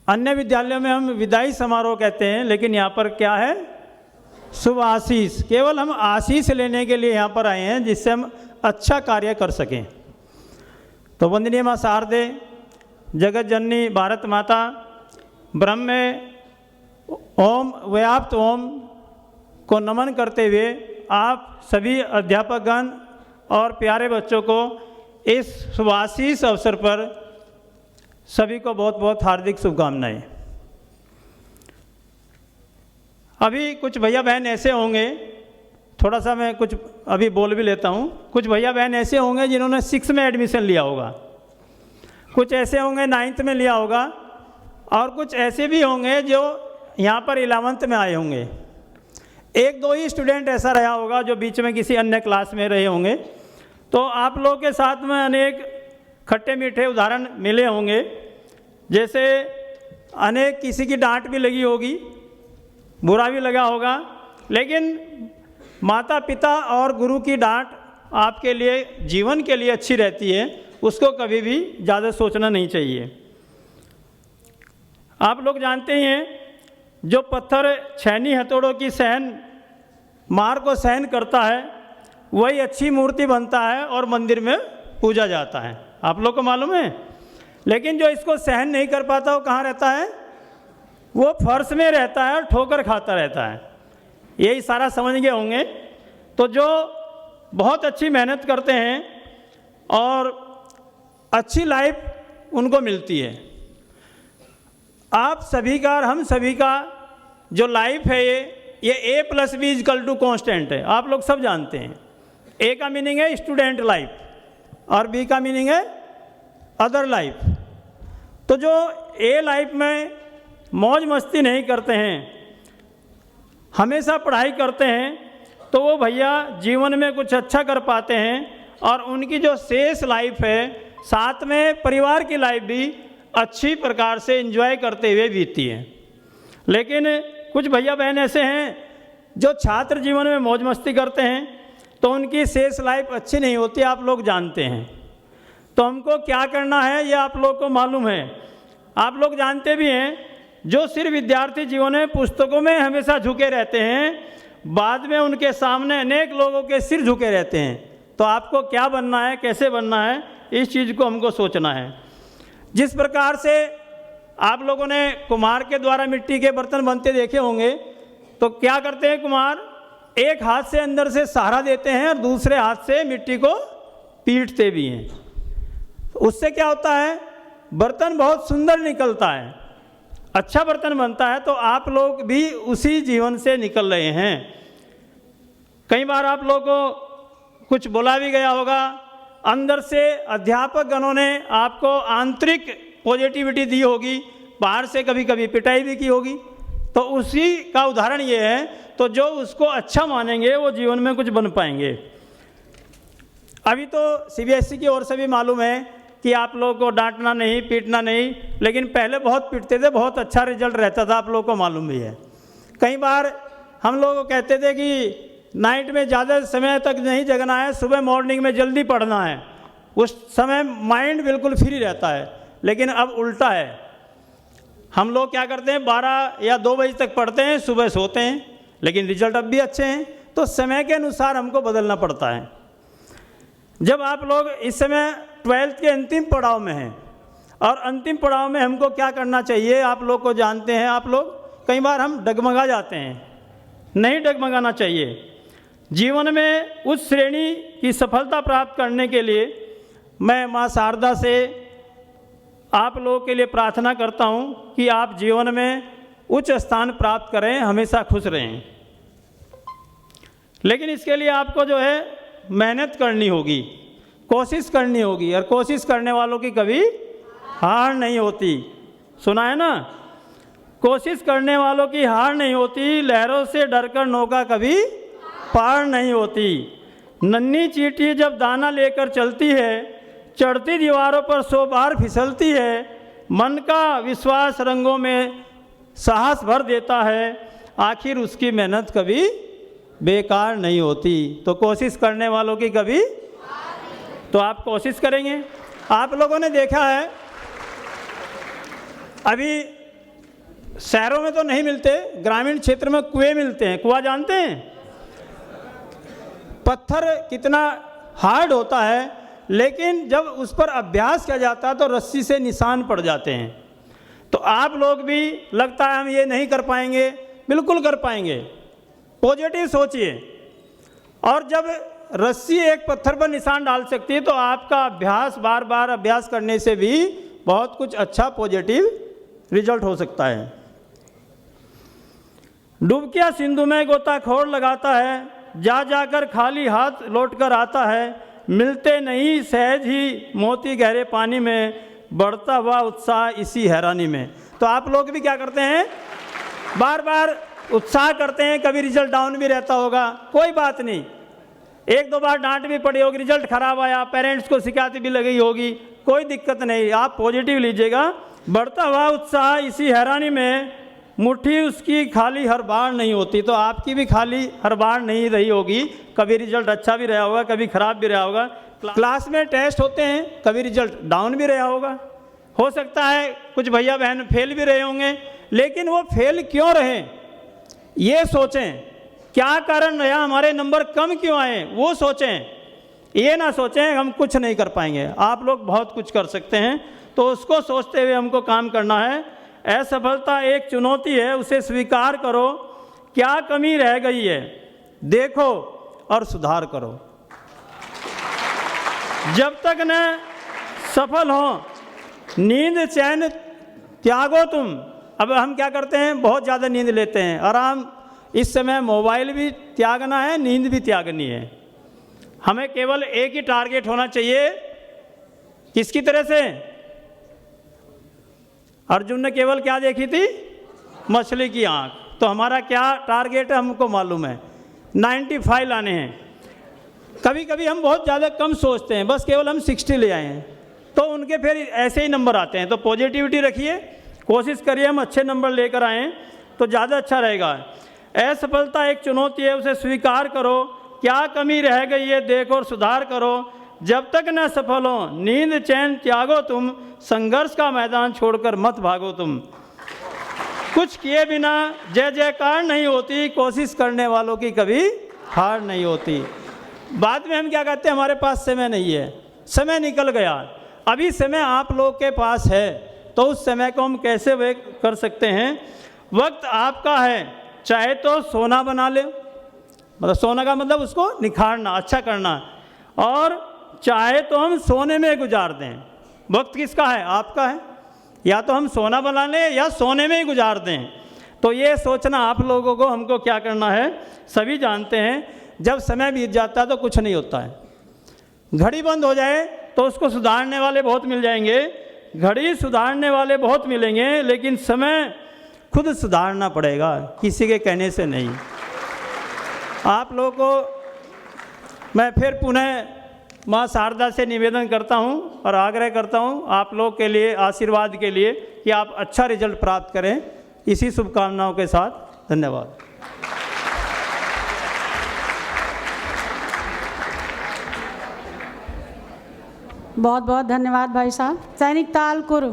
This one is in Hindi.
अन्य विद्यालयों में हम विदाई समारोह कहते हैं, लेकिन यहाँ पर क्या है, शुभ आशीष। केवल हम आशीष लेने के लिए यहाँ पर आए हैं, जिससे हम अच्छा कार्य कर सकें। तो वंदनीय माँ शारदे, जगत जननी भारत माता, ब्रह्म में ओम व्याप्त ओम को नमन करते हुए आप सभी अध्यापकगण और प्यारे बच्चों को इस शुभाशीष अवसर पर सभी को बहुत बहुत हार्दिक शुभकामनाएं। अभी कुछ भैया बहन ऐसे होंगे, थोड़ा सा मैं कुछ अभी बोल भी लेता हूँ। कुछ भैया बहन ऐसे होंगे जिन्होंने 6 में एडमिशन लिया होगा, कुछ ऐसे होंगे 9th में लिया होगा, और कुछ ऐसे भी होंगे जो यहाँ पर 11th में आए होंगे। 1-2 ही स्टूडेंट ऐसा रहा होगा जो बीच में किसी अन्य क्लास में रहे होंगे। तो आप लोगों के साथ में अनेक खट्टे मीठे उदाहरण मिले होंगे, जैसे अनेक किसी की डांट भी लगी होगी, बुरा भी लगा होगा, लेकिन माता पिता और गुरु की डांट आपके लिए जीवन के लिए अच्छी रहती है, उसको कभी भी ज़्यादा सोचना नहीं चाहिए। आप लोग जानते ही हैं, जो पत्थर छैनी हथौड़ों की मार को सहन करता है, वही अच्छी मूर्ति बनता है और मंदिर में पूजा जाता है। आप लोग को मालूम है। लेकिन जो इसको सहन नहीं कर पाता वो कहाँ रहता है, वो फर्श में रहता है और ठोकर खाता रहता है। यही सारा समझ गए होंगे। तो जो बहुत अच्छी मेहनत करते हैं और अच्छी लाइफ उनको मिलती है। आप सभी का और हम सभी का जो लाइफ है ये A+B = कांस्टेंट है। आप लोग सब जानते हैं। A का मीनिंग है स्टूडेंट लाइफ और B का मीनिंग है अदर लाइफ। तो जो A लाइफ में मौज मस्ती नहीं करते हैं, हमेशा पढ़ाई करते हैं, तो वो भैया जीवन में कुछ अच्छा कर पाते हैं और उनकी जो शेष लाइफ है, साथ में परिवार की लाइफ भी अच्छी प्रकार से एंजॉय करते हुए बीतती है। लेकिन कुछ भैया बहन ऐसे हैं जो छात्र जीवन में मौज मस्ती करते हैं, तो उनकी शेष लाइफ अच्छी नहीं होती, आप लोग जानते हैं। तो हमको क्या करना है ये आप लोग को मालूम है। आप लोग जानते भी हैं, जो सिर्फ विद्यार्थी जीवन में पुस्तकों में हमेशा झुके रहते हैं, बाद में उनके सामने अनेक लोगों के सिर झुके रहते हैं। तो आपको क्या बनना है, कैसे बनना है, इस चीज़ को हमको सोचना है। जिस प्रकार से आप लोगों ने कुम्हार के द्वारा मिट्टी के बर्तन बनते देखे होंगे, तो क्या करते हैं कुम्हार, एक हाथ से अंदर से सहारा देते हैं और दूसरे हाथ से मिट्टी को पीटते भी हैं। उससे क्या होता है, बर्तन बहुत सुंदर निकलता है, अच्छा बर्तन बनता है। तो आप लोग भी उसी जीवन से निकल रहे हैं। कई बार आप लोगों को कुछ बोला भी गया होगा, अंदर से अध्यापक गणों ने आपको आंतरिक पॉजिटिविटी दी होगी, बाहर से कभी कभी पिटाई भी की होगी। तो उसी का उदाहरण ये है। तो जो उसको अच्छा मानेंगे वो जीवन में कुछ बन पाएंगे। अभी तो CBSE की ओर से भी मालूम है कि आप लोगों को डांटना नहीं, पीटना नहीं, लेकिन पहले बहुत पीटते थे, बहुत अच्छा रिजल्ट रहता था, आप लोगों को मालूम भी है। कई बार हम लोग कहते थे कि नाइट में ज़्यादा समय तक नहीं जगना है, सुबह मॉर्निंग में जल्दी पढ़ना है, उस समय माइंड बिल्कुल फ्री रहता है। लेकिन अब उल्टा है, हम लोग क्या करते हैं, 12 या 2 बजे तक पढ़ते हैं, सुबह सोते हैं, लेकिन रिजल्ट अब भी अच्छे हैं। तो समय के अनुसार हमको बदलना पड़ता है। जब आप लोग इस समय 12th के अंतिम पड़ाव में हैं, और अंतिम पड़ाव में हमको क्या करना चाहिए आप लोग को जानते हैं। आप लोग कई बार हम डगमगा जाते हैं, नहीं डगमगाना चाहिए। जीवन में उस श्रेणी की सफलता प्राप्त करने के लिए मैं माँ शारदा से आप लोगों के लिए प्रार्थना करता हूँ कि आप जीवन में उच्च स्थान प्राप्त करें, हमेशा खुश रहें। लेकिन इसके लिए आपको जो है मेहनत करनी होगी, कोशिश करनी होगी, और कोशिश करने वालों की कभी हार नहीं होती। सुना है ना, कोशिश करने वालों की हार नहीं होती, लहरों से डरकर नौका कभी पार नहीं होती। नन्ही चींटी जब दाना लेकर चलती है, चढ़ती दीवारों पर 100 बार फिसलती है, मन का विश्वास रंगों में साहस भर देता है, आखिर उसकी मेहनत कभी बेकार नहीं होती। तो कोशिश करने वालों की कभी, तो आप कोशिश करेंगे। आप लोगों ने देखा है, अभी शहरों में तो नहीं मिलते, ग्रामीण क्षेत्र में कुएं मिलते हैं। कुआं जानते हैं? पत्थर कितना हार्ड होता है, लेकिन जब उस पर अभ्यास किया जाता है तो रस्सी से निशान पड़ जाते हैं। तो आप लोग भी लगता है हम ये नहीं कर पाएंगे, बिल्कुल कर पाएंगे। पॉजिटिव सोचिए, और जब रस्सी एक पत्थर पर निशान डाल सकती है तो आपका अभ्यास, बार बार अभ्यास करने से भी बहुत कुछ अच्छा पॉजिटिव रिजल्ट हो सकता है। डुबकिया सिंधु में गोताखोर लगाता है, जा जाकर खाली हाथ लौट कर आता है, मिलते नहीं सहज ही मोती गहरे पानी में, बढ़ता हुआ उत्साह इसी हैरानी में। तो आप लोग भी क्या करते हैं, बार बार उत्साह करते हैं, कभी रिजल्ट डाउन भी रहता होगा, कोई बात नहीं, एक दो बार डांट भी पड़ी होगी, रिजल्ट खराब आया, पेरेंट्स को शिकायत भी लगी होगी, कोई दिक्कत नहीं, आप पॉजिटिव लीजिएगा। बढ़ता हुआ उत्साह इसी हैरानी में, मुट्ठी उसकी खाली हर बार नहीं होती। तो आपकी भी खाली हर बार नहीं रही होगी, कभी रिजल्ट अच्छा भी रहा होगा, कभी खराब भी रहा होगा। क्लास में टेस्ट होते हैं, कभी रिजल्ट डाउन भी रहा होगा, हो सकता है कुछ भैया बहन फेल भी रहे होंगे, लेकिन वो फेल क्यों रहे ये सोचें, क्या कारण रहा, हमारे नंबर कम क्यों आए वो सोचें। ये ना सोचें हम कुछ नहीं कर पाएंगे, आप लोग बहुत कुछ कर सकते हैं। तो उसको सोचते हुए हमको काम करना है। असफलता एक चुनौती है, उसे स्वीकार करो, क्या कमी रह गई है देखो और सुधार करो। जब तक न सफल हो नींद चैन त्यागो तुम। अब हम क्या करते हैं, बहुत ज़्यादा नींद लेते हैं, आराम। इस समय मोबाइल भी त्यागना है, नींद भी त्यागनी है। हमें केवल एक ही टारगेट होना चाहिए। किसकी तरह से? अर्जुन ने केवल क्या देखी थी? मछली की आंख। तो हमारा क्या टारगेट है हमको मालूम है, 95 लाने हैं। कभी कभी हम बहुत ज़्यादा कम सोचते हैं, बस केवल हम 60 ले आए हैं, तो उनके फिर ऐसे ही नंबर आते हैं। तो पॉजिटिविटी रखिए, कोशिश करिए हम अच्छे नंबर लेकर आएँ तो ज़्यादा अच्छा रहेगा। असफलता एक चुनौती है, उसे स्वीकार करो, क्या कमी रह गई है देखो और सुधार करो। जब तक न सफल हो नींद चैन त्यागो तुम, संघर्ष का मैदान छोड़कर मत भागो तुम। कुछ किए बिना जय जयकार नहीं होती, कोशिश करने वालों की कभी हार नहीं होती। बाद में हम क्या कहते हैं, हमारे पास समय नहीं है, समय निकल गया। अभी समय आप लोग के पास है, तो उस समय को हम कैसे वे कर सकते हैं। वक्त आपका है, चाहे तो सोना बना ले, मतलब सोना का मतलब उसको निखारना, अच्छा करना, और चाहे तो हम सोने में गुजार दें। वक्त किसका है? आपका है। या तो हम सोना बना लें या सोने में ही गुजार दें। तो ये सोचना आप लोगों को, हमको क्या करना है। सभी जानते हैं जब समय बीत जाता है तो कुछ नहीं होता है। घड़ी बंद हो जाए तो उसको सुधारने वाले बहुत मिल जाएंगे, घड़ी सुधारने वाले बहुत मिलेंगे, लेकिन समय खुद सुधारना पड़ेगा, किसी के कहने से नहीं। आप लोगों को मैं फिर पुनः माँ शारदा से निवेदन करता हूँ और आग्रह करता हूँ आप लोग के लिए, आशीर्वाद के लिए, कि आप अच्छा रिजल्ट प्राप्त करें। इसी शुभकामनाओं के साथ धन्यवाद। बहुत बहुत धन्यवाद भाई साहब। सैनिक ताल कुरु।